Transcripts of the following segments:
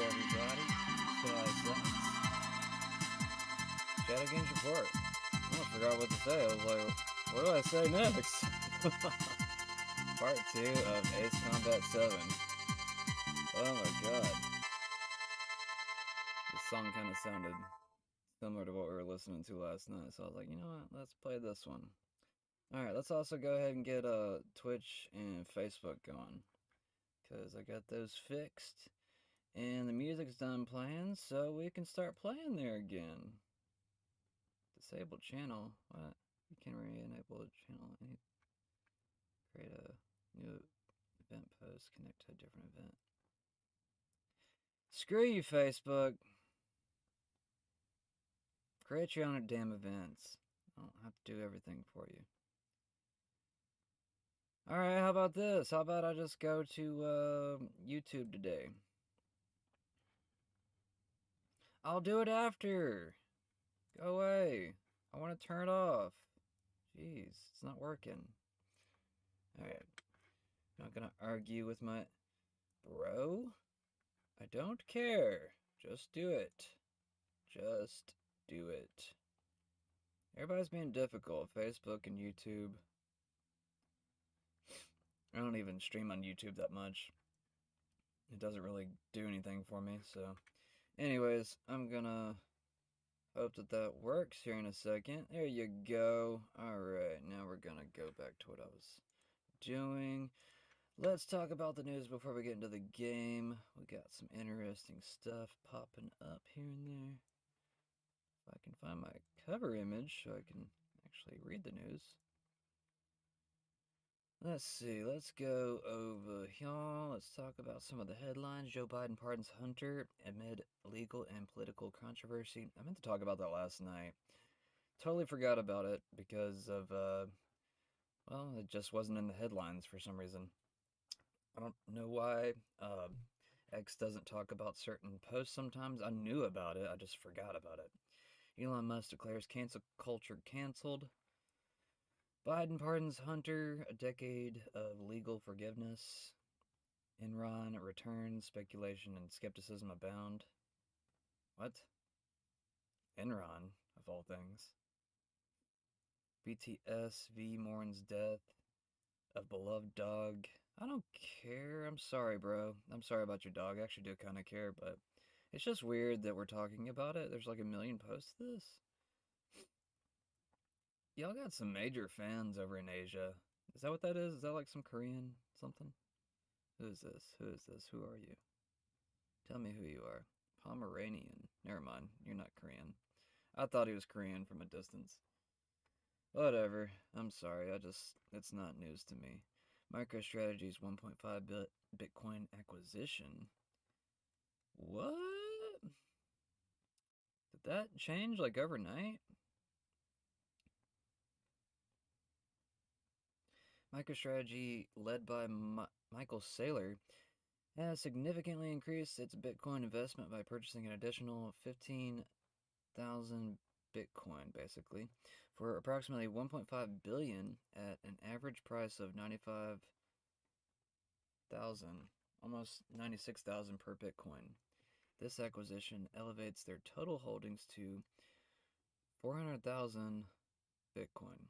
everybody. Shadow Games Report. I forgot what to say. I was like, what do I say next? Part 2 of Ace Combat 7. Oh my god. This song kind of sounded similar to what we were listening to last night, so I was like, you know what, let's play this one. Alright, let's also go ahead and get Twitch and Facebook going, because I got those fixed, and the music's done playing, so we can start playing there again. Disable channel? What? You can re-enable a channel. Create a new event post, connect to a different event. Screw you, Facebook. Create your own damn events. I don't have to do everything for you. Alright, how about this? How about I just go to YouTube today? I'll do it after. Go away. I want to turn it off. Jeez, it's not working. Alright. Not gonna argue with my bro. I don't care. Just do it. Just do it. Everybody's being difficult. Facebook and YouTube. I don't even stream on YouTube that much. It doesn't really do anything for me, so. Anyways, I'm gonna hope that works here in a second. There you go. Alright, now we're gonna go back to what I was doing. Let's talk about the news before we get into the game. We got some interesting stuff popping up here and there. If I can find my cover image so I can actually read the news. Let's see, let's go over here. Let's talk about some of the headlines. Joe Biden pardons Hunter amid legal and political controversy. I meant to talk about that last night. Totally forgot about it because of, well, it just wasn't in the headlines for some reason. I don't know why. X doesn't talk about certain posts sometimes. I knew about it, I just forgot about it. Elon Musk declares cancel culture canceled. Biden pardons Hunter, a decade of legal forgiveness. Enron returns, speculation and skepticism abound. What? Enron, of all things. BTS V mourns death of beloved dog. I don't care. I'm sorry, bro. I'm sorry about your dog. I actually do kind of care, but it's just weird that we're talking about it. There's like 1 million posts to this. Y'all got some major fans over in Asia. Is that what that is? Is that like some Korean something? Who is this? Who is this? Who are you? Tell me who you are. Pomeranian. Never mind. You're not Korean. I thought he was Korean from a distance. Whatever. I'm sorry. It's not news to me. MicroStrategy's 1.5 Bitcoin acquisition. What? Did that change like overnight? MicroStrategy, led by Michael Saylor, has significantly increased its Bitcoin investment by purchasing an additional 15,000 Bitcoin, basically, for approximately 1.5 billion at an average price of 95,000, almost 96,000 per Bitcoin. This acquisition elevates their total holdings to 400,000 Bitcoin,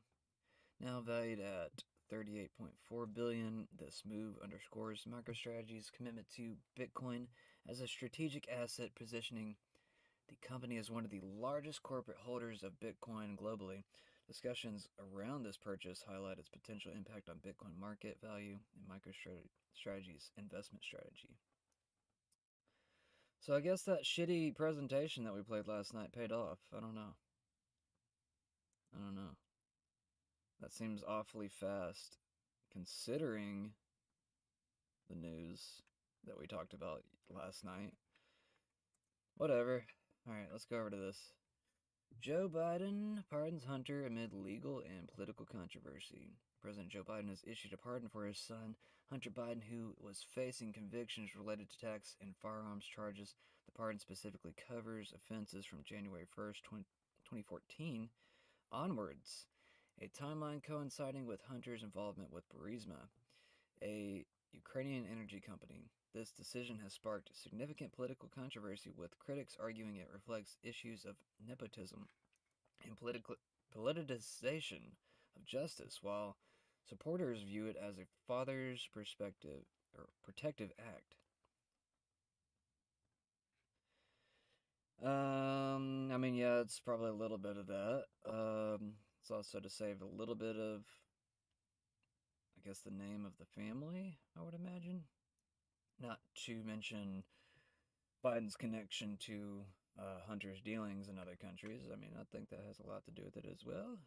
now valued at 38.4 billion. This move underscores MicroStrategy's commitment to Bitcoin as a strategic asset, positioning the company as one of the largest corporate holders of Bitcoin globally. Discussions around this purchase highlight its potential impact on Bitcoin market value and MicroStrategy's investment strategy. So I guess that shitty presentation that we played last night paid off. I don't know. That seems awfully fast, considering the news that we talked about last night. Whatever. Alright, let's go over to this. Joe Biden pardons Hunter amid legal and political controversy. President Joe Biden has issued a pardon for his son, Hunter Biden, who was facing convictions related to tax and firearms charges. The pardon specifically covers offenses from January 1st, 2014 onwards, a timeline coinciding with Hunter's involvement with Burisma, a Ukrainian energy company. This decision has sparked significant political controversy, with critics arguing it reflects issues of nepotism and politicization of justice, while supporters view it as a father's perspective or protective act. I mean, yeah, it's probably a little bit of that. It's also to save a little bit of, I guess, the name of the family, I would imagine. Not to mention Biden's connection to Hunter's dealings in other countries. I mean, I think that has a lot to do with it as well.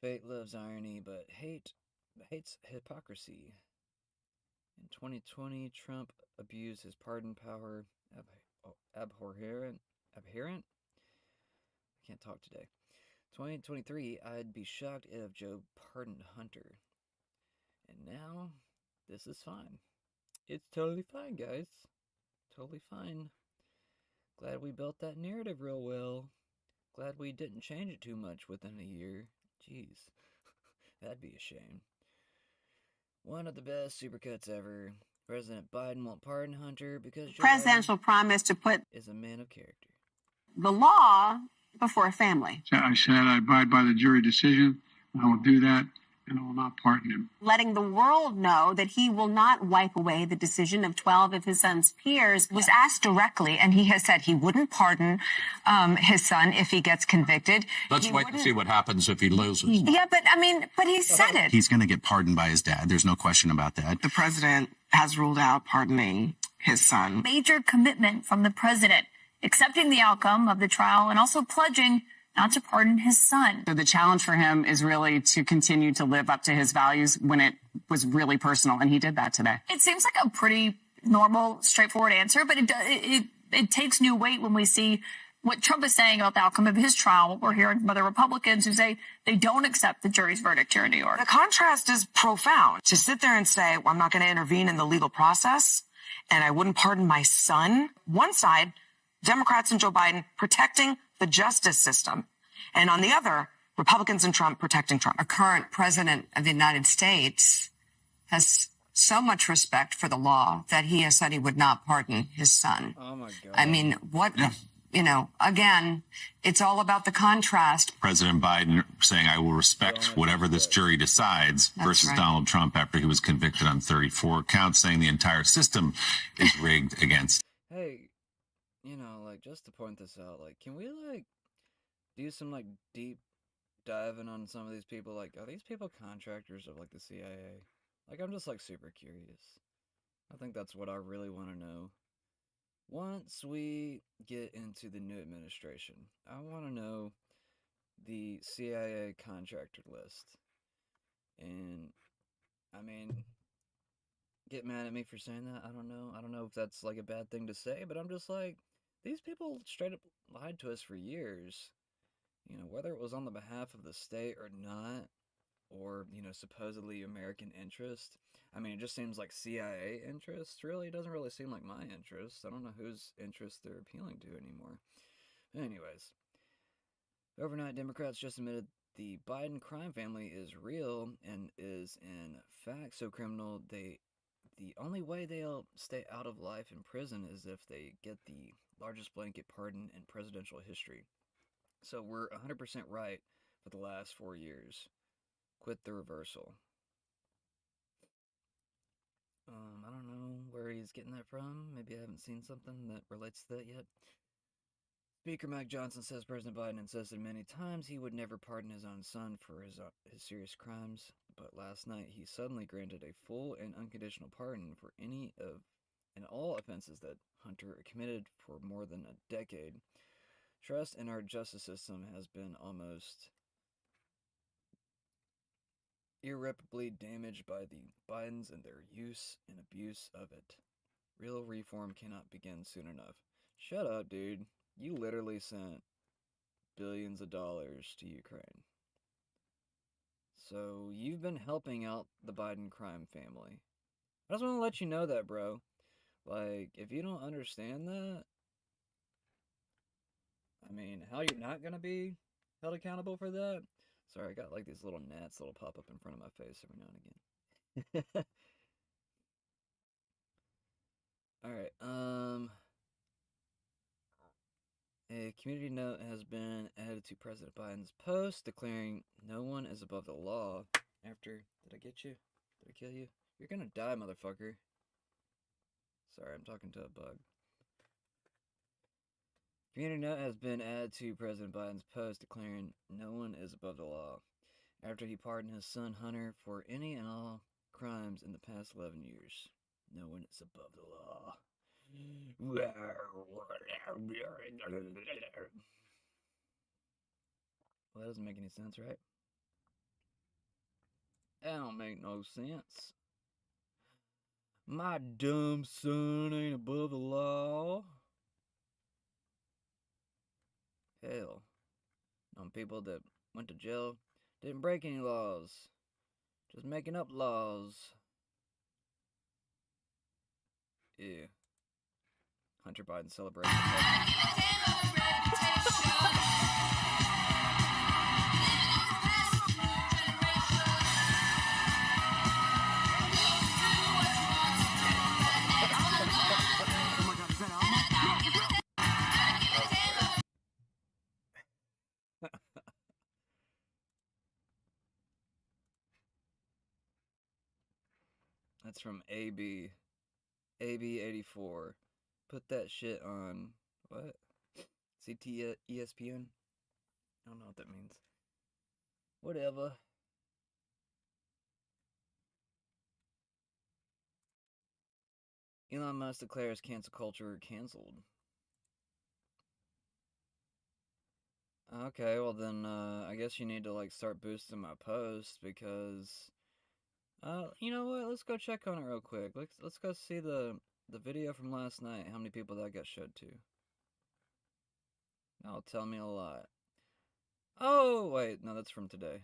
Fate loves irony, but hates hypocrisy. In 2020, Trump abused his pardon power. Abhorrent. Abhorrent? I can't talk today. 2023, I'd be shocked if Joe pardoned Hunter. And now, this is fine. It's totally fine, guys. Totally fine. Glad we built that narrative real well. Glad we didn't change it too much within a year. Jeez. That'd be a shame. One of the best supercuts ever. President Biden won't pardon Hunter because Joe presidential Biden promise to put is a man of character. the law before a family. I said I abide by the jury decision. I will do that, and I will not pardon him. Letting the world know that he will not wipe away the decision of 12 of his son's peers. Was asked directly, and he has said he wouldn't pardon his son if he gets convicted. Let's wait and see what happens if he loses. Yeah, but he said it. He's going to get pardoned by his dad. There's no question about that. The president has ruled out pardoning his son. Major commitment from the president, accepting the outcome of the trial and also pledging not to pardon his son. So the challenge for him is really to continue to live up to his values when it was really personal, and he did that today. It seems like a pretty normal, straightforward answer, but it takes new weight when we see what Trump is saying about the outcome of his trial. We're hearing from other Republicans who say they don't accept the jury's verdict here in New York. The contrast is profound. To sit there and say, well, I'm not going to intervene in the legal process, and I wouldn't pardon my son. One side, Democrats and Joe Biden protecting the justice system. And on the other, Republicans and Trump protecting Trump. Our current president of the United States has so much respect for the law that he has said he would not pardon his son. Oh my God. I mean, what, again, it's all about the contrast. President Biden saying, I will respect whatever this jury decides, versus Donald Trump after he was convicted on 34 counts, saying the entire system is rigged against. Hey, just to point this out, can we, do some, deep diving on some of these people? Are these people contractors of, the CIA? I'm just, super curious. I think that's what I really want to know. Once we get into the new administration, I want to know the CIA contractor list. And, get mad at me for saying that. I don't know. I don't know if that's, a bad thing to say, but I'm just these people straight up lied to us for years. Whether it was on the behalf of the state or not, or, supposedly American interest. It just seems like CIA interest, really. It doesn't really seem like my interest. I don't know whose interest they're appealing to anymore. Anyways, overnight, Democrats just admitted the Biden crime family is real and is in fact so criminal the only way they'll stay out of life in prison is if they get the largest blanket pardon in presidential history. So we're 100% right for the last 4 years. Quit the reversal. I don't know where he's getting that from. Maybe I haven't seen something that relates to that yet. Speaker Mike Johnson says President Biden insisted many times he would never pardon his own son for his serious crimes, but last night he suddenly granted a full and unconditional pardon for any of and all offenses that Hunter committed for more than a decade. Trust in our justice system has been almost irreparably damaged by the Bidens and their use and abuse of it. Real reform cannot begin soon enough. Shut up, dude. You literally sent billions of dollars to Ukraine. So you've been helping out the Biden crime family. I just want to let you know that, bro. If you don't understand that, how you're not going to be held accountable for that? Sorry, I got these little gnats that'll pop up in front of my face every now and again. Alright, a community note has been added to President Biden's post declaring no one is above the law. After, did I get you? Did I kill you? You're gonna die, motherfucker. Sorry, I'm talking to a bug. Community note has been added to President Biden's post declaring no one is above the law after he pardoned his son Hunter for any and all crimes in the past 11 years. No one is above the law. Well, that doesn't make any sense, right? That don't make no sense. My dumb son ain't above the law. Hell, known people that went to jail didn't break any laws, just making up laws. Yeah. Hunter Biden celebrating. That's from AB 84. Put that shit on what? CT ESPN? I don't know what that means. Whatever. Elon Musk declares cancel culture canceled. Okay, well then, I guess you need to, like, start boosting my posts, because, you know what, let's go check on it real quick. Let's go see the video from last night, how many people that got showed to. That'll tell me a lot. Oh, wait, no, that's from today.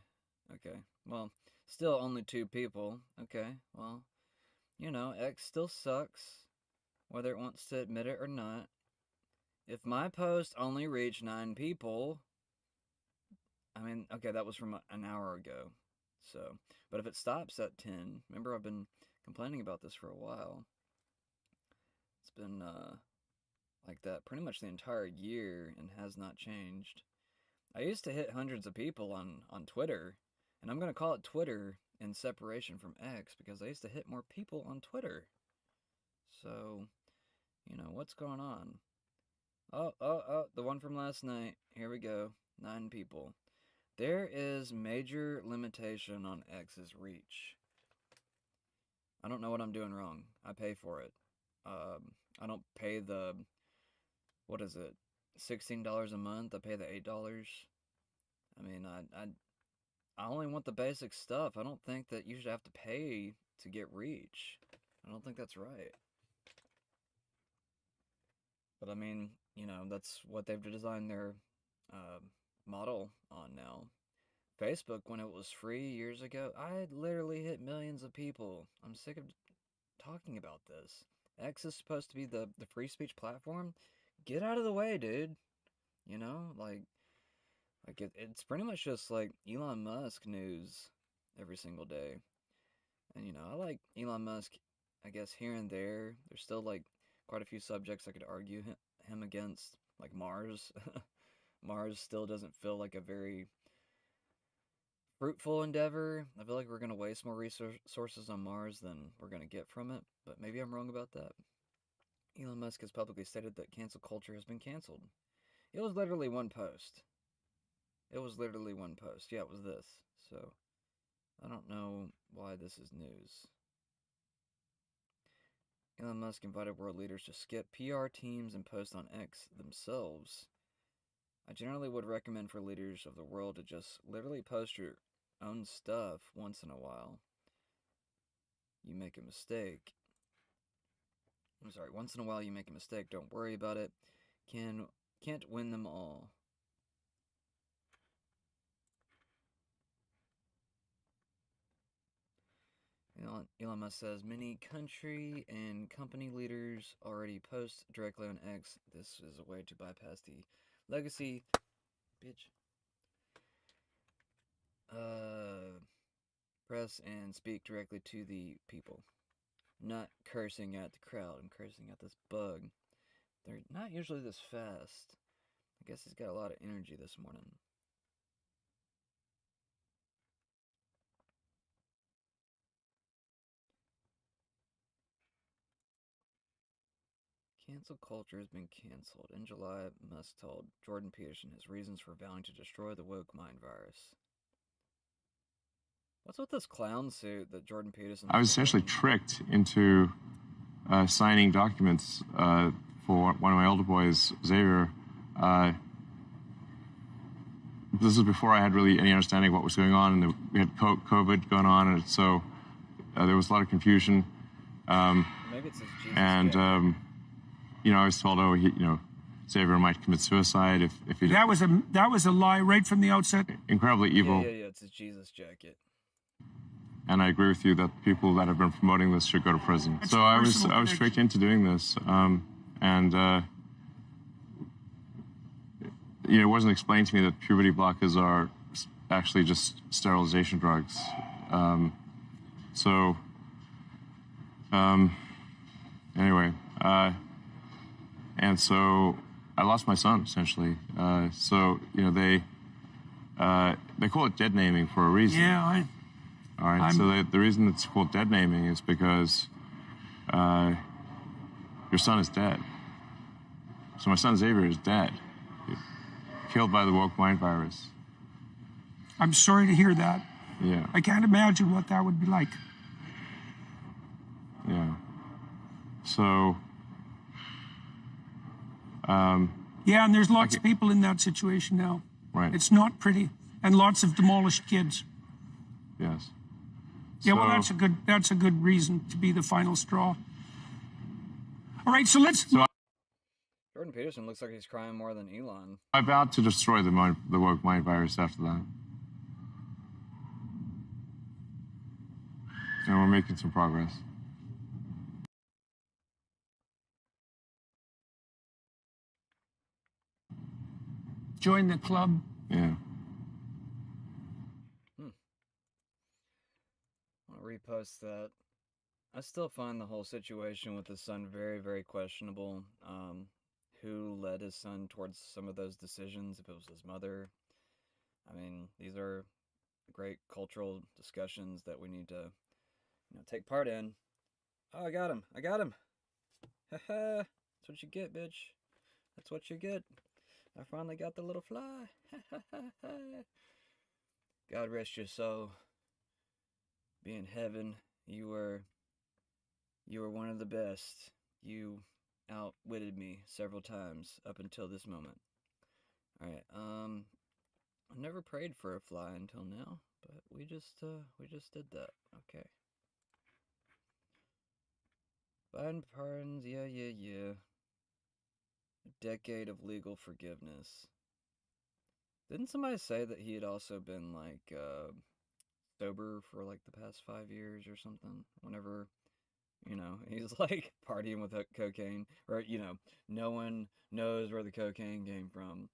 Okay, well, still only 2 people. Okay, well, you know, X still sucks, whether it wants to admit it or not. If my post only reached 9 people, I mean, okay, that was from an hour ago. So, but if it stops at 10, remember I've been complaining about this for a while. It's been like that pretty much the entire year and has not changed. I used to hit hundreds of people on Twitter, and I'm going to call it Twitter in separation from X because I used to hit more people on Twitter. So, you know, what's going on? Oh, the one from last night. Here we go. 9 people. There is major limitation on X's reach. I don't know what I'm doing wrong. I pay for it. I don't pay the, what is it, $16 a month. I pay the $8. I mean, I only want the basic stuff. I don't think that you should have to pay to get reach. I don't think that's right. But I mean, you know, that's what they've designed their model on now. Facebook, when it was free years ago, I literally hit millions of people. I'm sick of talking about this. X is supposed to be the free speech platform. Get out of the way, dude. You know, like it's pretty much just like Elon Musk news every single day. And you know, I like Elon Musk, I guess, here and there. There's still like quite a few subjects I could argue him against, like Mars. Mars still doesn't feel like a very fruitful endeavor. I feel like we're going to waste more resources on Mars than we're going to get from it, but maybe I'm wrong about that. Elon Musk has publicly stated that cancel culture has been canceled. It was literally one post. It was literally one post. Yeah, it was this. So, I don't know why this is news. Elon Musk invited world leaders to skip PR teams and post on X themselves. I generally would recommend for leaders of the world to just literally post your own stuff once in a while. You make a mistake. I'm sorry, once in a while you make a mistake, don't worry about it. Can't win them all. Elon Musk says many country and company leaders already post directly on X. This is a way to bypass the legacy, bitch, press and speak directly to the people. I'm not cursing at the crowd. I'm cursing at this bug. They're not usually this fast. I guess he's got a lot of energy this morning. Cancel culture has been canceled. In July, Musk told Jordan Peterson his reasons for vowing to destroy the woke mind virus. What's with this clown suit that Jordan Peterson? I was essentially tricked into signing documents for one of my older boys, Xavier. This is before I had really any understanding of what was going on, and we had COVID going on, and so there was a lot of confusion. Maybe it's his Jesus and I was told, Xavier might commit suicide if he. That was a lie right from the outset. Incredibly evil. Yeah, it's his Jesus jacket. And I agree with you that people that have been promoting this should go to prison. So I was tricked into doing this, it wasn't explained to me that puberty blockers are actually just sterilization drugs. Anyway, and so I lost my son essentially. They call it dead naming for a reason. Yeah. All right. So the reason it's called dead naming is because your son is dead. So my son Xavier is dead, killed by the woke mind virus. I'm sorry to hear that. Yeah. I can't imagine what that would be like. Yeah. So. Yeah, and there's lots of people in that situation now. Right. It's not pretty, and lots of demolished kids. Yes. Yeah, well, that's a good reason to be the final straw. All right, so let's. Jordan Peterson looks like he's crying more than Elon. I vowed to destroy the woke mind virus after that, and we're making some progress. Join the club. Yeah. I'll repost that. I still find the whole situation with his son very, very questionable. Who led his son towards some of those decisions? If it was his mother. I mean, these are great cultural discussions that we need to, take part in. Oh, I got him. Haha. That's what you get, bitch. That's what you get. I finally got the little fly. God rest your soul. Be in heaven. You were one of the best. You outwitted me several times up until this moment. Alright, I never prayed for a fly until now, but we just did that. Okay. Biden pardons, yeah. A decade of legal forgiveness. Didn't somebody say that he had also been, sober for, the past 5 years or something? Whenever, he's, partying with cocaine. Or, no one knows where the cocaine came from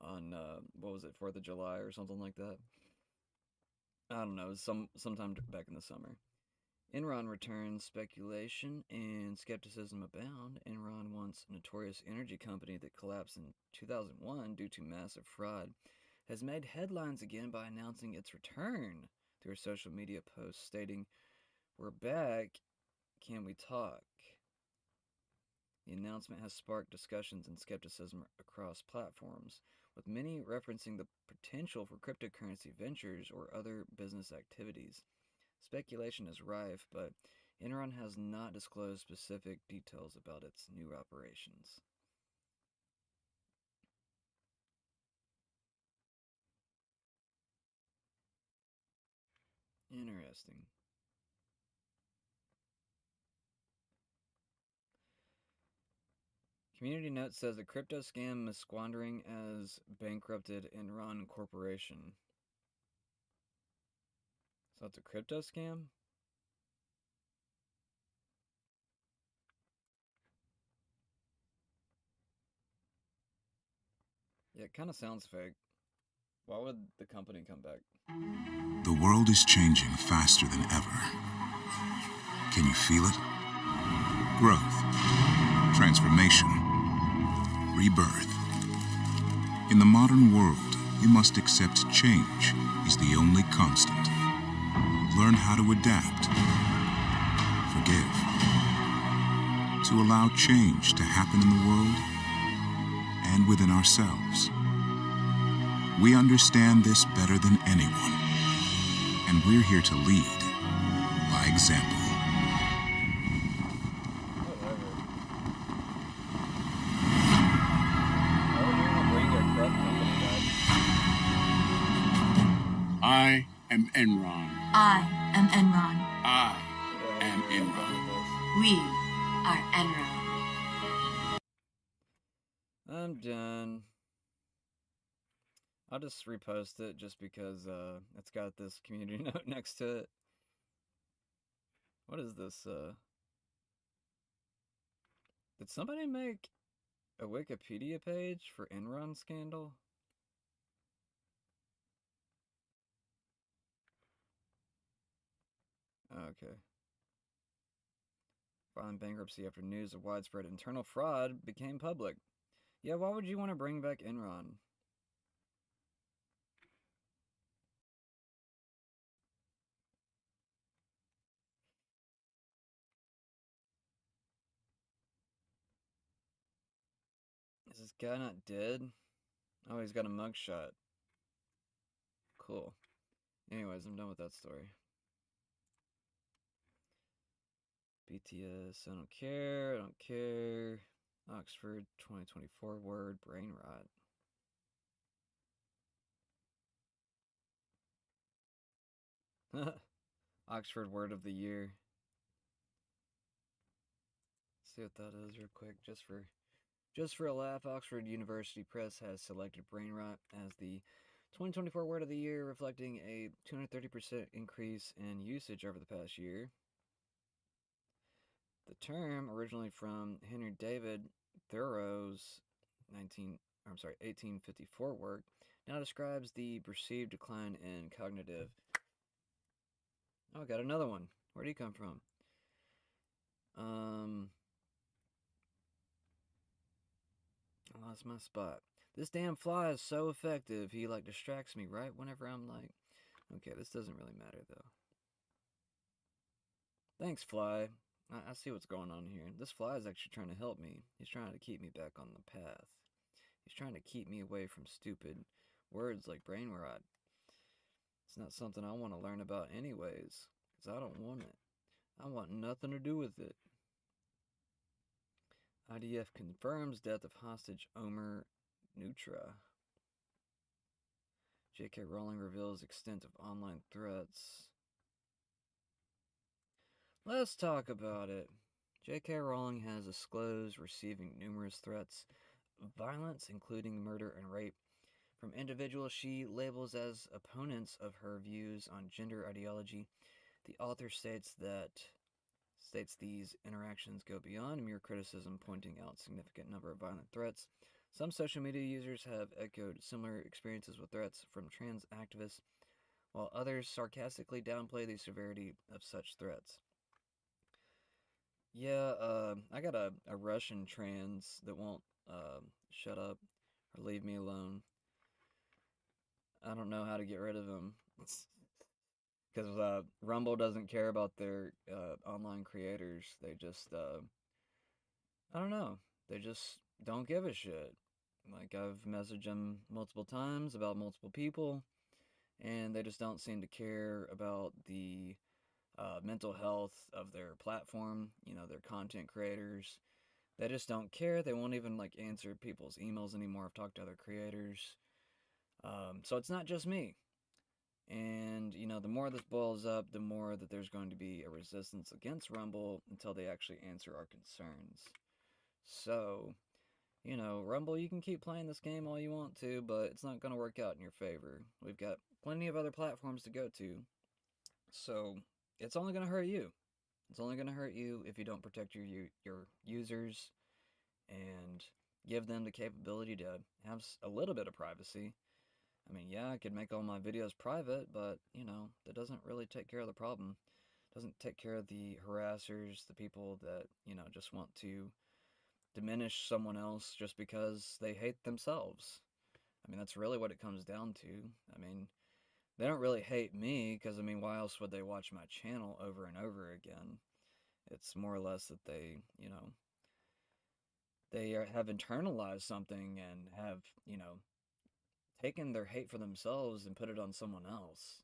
on, 4th of July or something like that? I don't know, sometime back in the summer. Enron returns, speculation and skepticism abound. Enron, once a notorious energy company that collapsed in 2001 due to massive fraud, has made headlines again by announcing its return through a social media post stating, "We're back, can we talk?" The announcement has sparked discussions and skepticism across platforms, with many referencing the potential for cryptocurrency ventures or other business activities. Speculation is rife, but Enron has not disclosed specific details about its new operations. Interesting. Community Note says a crypto scam is squandering as bankrupted Enron Corporation. So it's a crypto scam? Yeah, it kind of sounds fake. Why would the company come back? The world is changing faster than ever. Can you feel it? growth, transformation, rebirth. In the modern world, you must accept change is the only constant. Learn how to adapt, forgive, to allow change to happen in the world and within ourselves. We understand this better than anyone, and we're here to lead by example. I am Enron. I am Enron. I am Enron. We are Enron. I'm done. I'll just repost it just because it's got this community note next to it. What is this? Did somebody make a Wikipedia page for Enron scandal? Okay. Filing bankruptcy after news of widespread internal fraud became public. Yeah, why would you want to bring back Enron? Is this guy not dead? Oh, he's got a mugshot. Cool. Anyways, I'm done with that story. BTS, I don't care, I don't care. Oxford 2024 word, brain rot. Oxford word of the year. Let's see what that is real quick, just for a laugh. Oxford University Press has selected brain rot as the 2024 word of the year, reflecting a 230% increase in usage over the past year. The term, originally from Henry David Thoreau's 1854 work, now describes the perceived decline in cognitive. Oh, I got another one. Where'd he come from? I lost my spot. This damn fly is so effective. He distracts me right whenever I'm okay, this doesn't really matter though. Thanks, fly. I see what's going on here. This fly is actually trying to help me. He's trying to keep me back on the path. He's trying to keep me away from stupid words like brain rot. It's not something I want to learn about anyways, because I don't want it. I want nothing to do with it. IDF confirms death of hostage Omer Nutra. J.K. Rowling reveals extent of online threats. Let's talk about it. J.K. Rowling has disclosed receiving numerous threats of violence, including murder and rape, from individuals she labels as opponents of her views on gender ideology. The author states these interactions go beyond mere criticism, pointing out significant number of violent threats. Some social media users have echoed similar experiences with threats from trans activists, while others sarcastically downplay the severity of such threats. Yeah, I got a Russian trans that won't shut up or leave me alone. I don't know how to get rid of him. Because Rumble doesn't care about their online creators. They just, I don't know. They just don't give a shit. I've messaged them multiple times about multiple people, and they just don't seem to care about the mental health of their platform, their content creators. They just don't care. They won't even answer people's emails anymore. I've talked to other creators. So it's not just me. And, the more this boils up, the more that there's going to be a resistance against Rumble until they actually answer our concerns. So, Rumble, you can keep playing this game all you want to, but it's not going to work out in your favor. We've got plenty of other platforms to go to. So, it's only going to hurt you. It's only going to hurt you if you don't protect your users and give them the capability to have a little bit of privacy. I mean, yeah, I could make all my videos private, but, that doesn't really take care of the problem. doesn't take care of the harassers, the people that, just want to diminish someone else just because they hate themselves. I mean, that's really what it comes down to. I mean, they don't really hate me because, why else would they watch my channel over and over again? It's more or less that they, have internalized something and have, taken their hate for themselves and put it on someone else.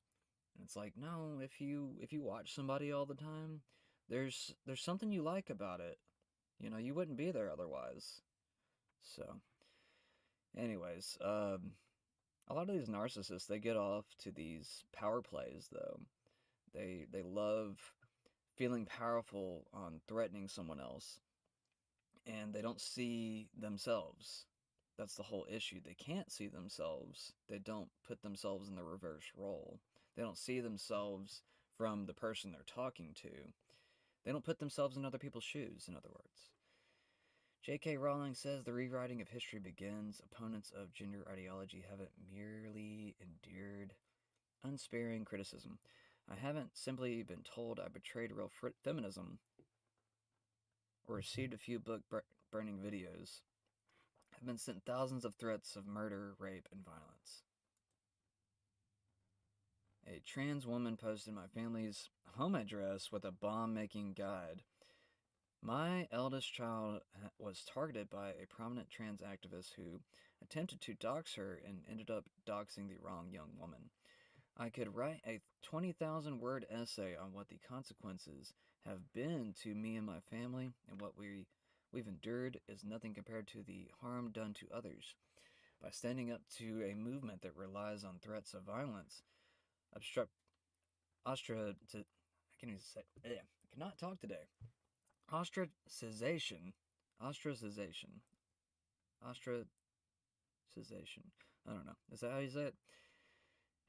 And it's like, no, if you watch somebody all the time, there's something you like about it. You wouldn't be there otherwise. So, anyways, a lot of these narcissists, they get off to these power plays though. They love feeling powerful on threatening someone else, and they don't see themselves. That's the whole issue. They can't see themselves. They don't put themselves in the reverse role. They don't see themselves from the person they're talking to. They don't put themselves in other people's shoes, in other words. J.K. Rowling says the rewriting of history begins. Opponents of gender ideology haven't merely endured unsparing criticism. I haven't simply been told I betrayed real feminism or received a few book burning videos. I've been sent thousands of threats of murder, rape, and violence. A trans woman posted my family's home address with a bomb-making guide. My eldest child was targeted by a prominent trans activist who attempted to dox her and ended up doxing the wrong young woman. I could write a 20,000-word essay on what the consequences have been to me and my family, and what we've endured is nothing compared to the harm done to others. By standing up to a movement that relies on threats of violence, I cannot talk today. Ostracization. I don't know. Is that how you say it?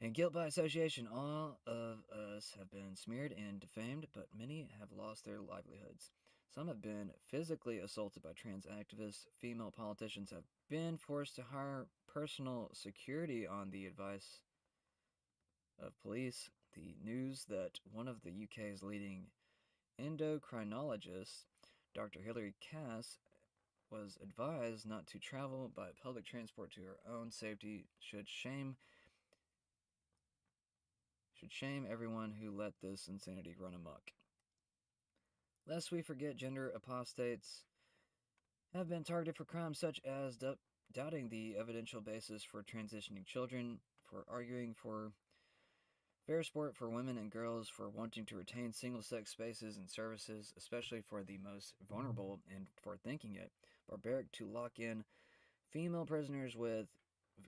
And guilt by association. All of us have been smeared and defamed, but many have lost their livelihoods. Some have been physically assaulted by trans activists. Female politicians have been forced to hire personal security on the advice of police. The news that one of the UK's leading endocrinologists, Dr. Hilary Cass, was advised not to travel by public transport to her own safety should shame everyone who let this insanity run amok. Lest we forget, gender apostates have been targeted for crimes such as doubting the evidential basis for transitioning children, for arguing for fair sport for women and girls, for wanting to retain single-sex spaces and services, especially for the most vulnerable, and for thinking it barbaric to lock in female prisoners with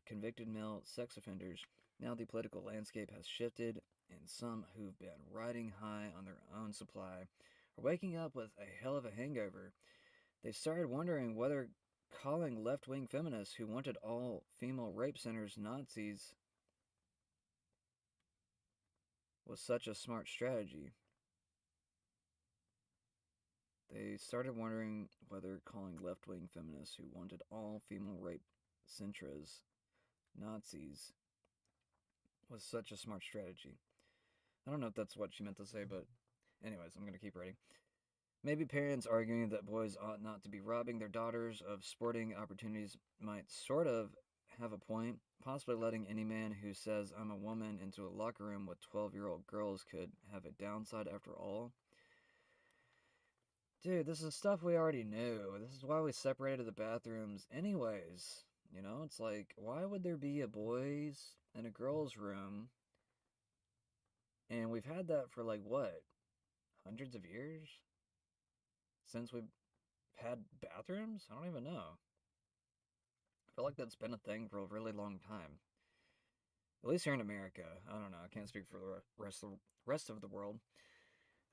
convicted male sex offenders. Now the political landscape has shifted, and some who've been riding high on their own supply are waking up with a hell of a hangover. They started wondering whether calling left-wing feminists who wanted all female rape centers Nazis was such a smart strategy. They started wondering whether calling left-wing feminists who wanted all female rape centers Nazis was such a smart strategy. I don't know if that's what she meant to say, but anyways, I'm going to keep reading. Maybe parents arguing that boys ought not to be robbing their daughters of sporting opportunities might sort of have a point. Possibly letting any man who says I'm a woman into a locker room with 12-year-old girls could have a downside after all. Dude, this is stuff we already knew. This is why we separated the bathrooms anyways. It's like, why would there be a boys' and a girls' room? And we've had that for like, what? Hundreds of years? Since we've had bathrooms? I don't even know. I feel like that's been a thing for a really long time. At least here in America. I don't know. I can't speak for the rest of the world.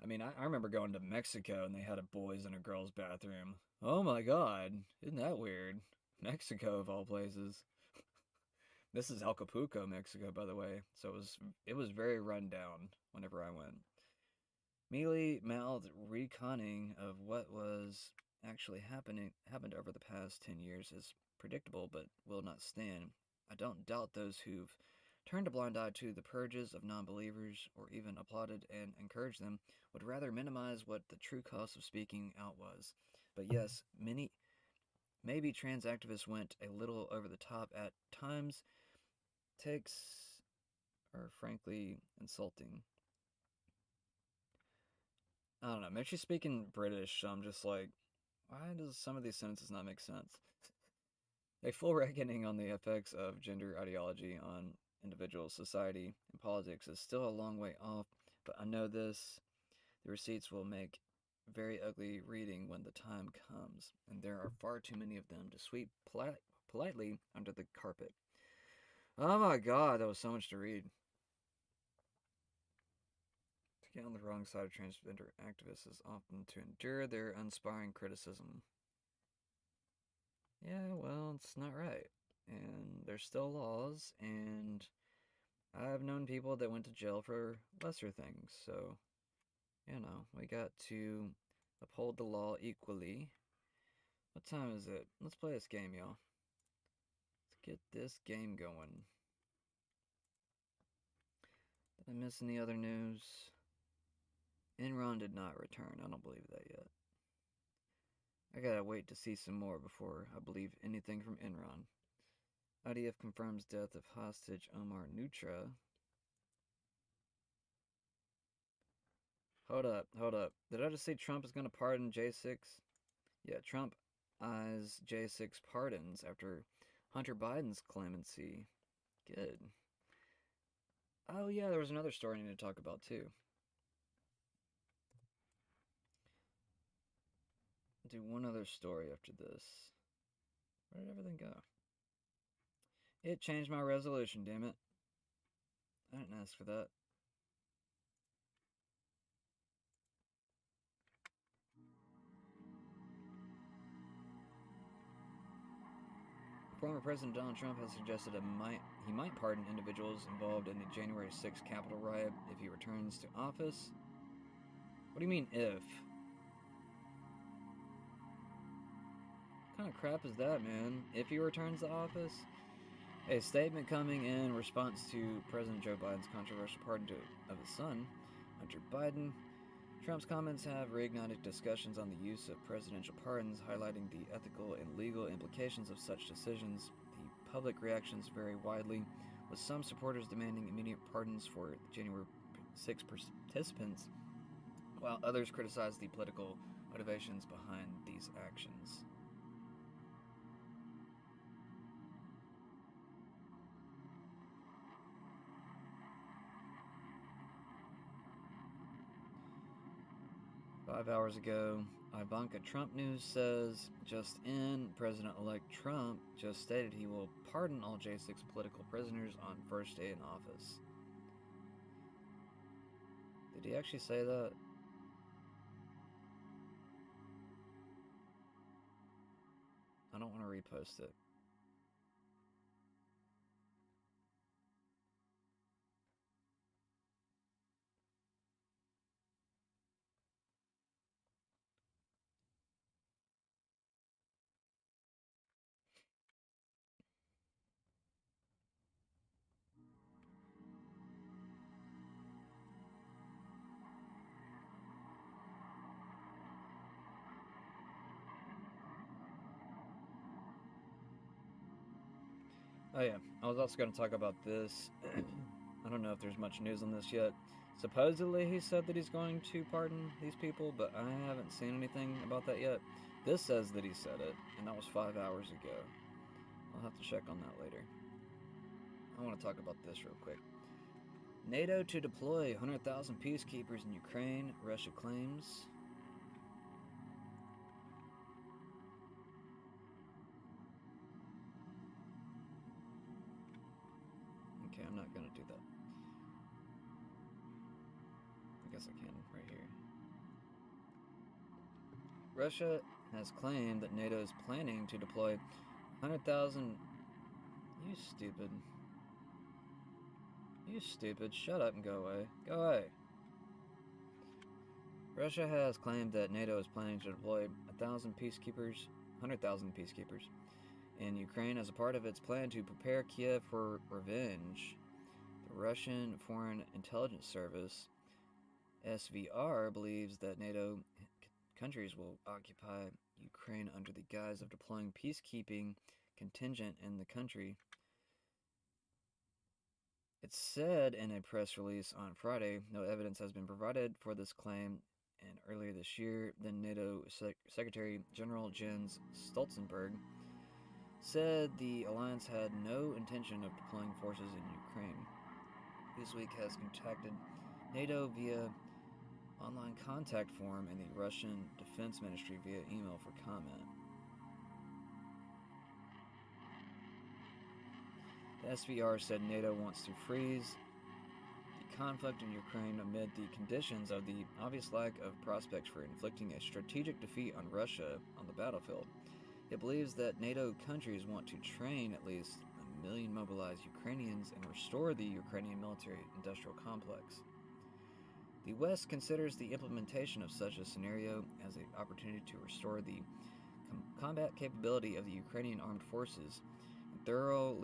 I mean, I remember going to Mexico and they had a boys' and a girls' bathroom. Oh my god. Isn't that weird? Mexico, of all places. This is Acapulco, Mexico, by the way. So it was very run down whenever I went. Mealy-mouthed reconning of what was actually happened over the past 10 years is predictable, but will not stand. I don't doubt those who've turned a blind eye to the purges of non-believers or even applauded and encouraged them would rather minimize what the true cost of speaking out was. But yes, maybe trans activists went a little over the top at times. Takes are frankly insulting. I don't know. Maybe she's speaking British, so I'm just like, why does some of these sentences not make sense? A full reckoning on the effects of gender ideology on individuals, society, and politics is still a long way off, but I know this. The receipts will make very ugly reading when the time comes, and there are far too many of them to sweep politely under the carpet. Oh my god, that was so much to read. To get on the wrong side of transgender activists is often to endure their unsparing criticism. Yeah, well, it's not right. And there's still laws, and I've known people that went to jail for lesser things, so, you know, we got to uphold the law equally. What time is it? Let's play this game, y'all. Let's get this game going. Did I miss any other news? Enron did not return. I don't believe that yet. I gotta wait to see some more before I believe anything from Enron. IDF confirms death of hostage Omar Nutra. Hold up. Did I just say Trump is gonna pardon J6? Yeah, Trump eyes J6 pardons after Hunter Biden's clemency. Good. Oh yeah, there was another story I need to talk about too. I'll do one other story after this. Where did everything go? It changed my resolution, damn it. I didn't ask for that. Former President Donald Trump has suggested he might pardon individuals involved in the January 6th Capitol riot if he returns to office. What do you mean, if? What kind of crap is that, man? If he returns to office? A statement coming in response to President Joe Biden's controversial pardon of his son, Hunter Biden. Trump's comments have reignited discussions on the use of presidential pardons, highlighting the ethical and legal implications of such decisions. The public reactions vary widely, with some supporters demanding immediate pardons for January 6 participants, while others criticize the political motivations behind these actions. Five hours ago, Ivanka Trump News says, just in, President-elect Trump just stated he will pardon all J6 political prisoners on first day in office. Did he actually say that? I don't want to repost it. Oh yeah, I was also going to talk about this. I don't know if there's much news on this yet. Supposedly he said that he's going to pardon these people, but I haven't seen anything about that yet. This says that he said it, and that was 5 hours ago. I'll have to check on that later. I want to talk about this real quick. NATO to deploy 100,000 peacekeepers in Ukraine, Russia claims. Okay, I'm not going to do that. I guess I can right here. Russia has claimed that NATO is planning to deploy 100,000... You stupid. You stupid. Shut up and go away. Go away. Russia has claimed that NATO is planning to deploy 100,000 peacekeepers in Ukraine as a part of its plan to prepare Kiev for revenge. Russian Foreign Intelligence Service, SVR, believes that NATO countries will occupy Ukraine under the guise of deploying peacekeeping contingent in the country. It said in a press release on Friday, no evidence has been provided for this claim, and earlier this year, then NATO Secretary General Jens Stoltenberg said the alliance had no intention of deploying forces in Ukraine. Newsweek has contacted NATO via online contact form and the Russian Defense Ministry via email for comment. The SVR said NATO wants to freeze the conflict in Ukraine amid the conditions of the obvious lack of prospects for inflicting a strategic defeat on Russia on the battlefield. It believes that NATO countries want to train at least 1 million mobilized Ukrainians and restore the Ukrainian military-industrial complex. The West considers the implementation of such a scenario as an opportunity to restore the combat capability of the Ukrainian armed forces and thoroughly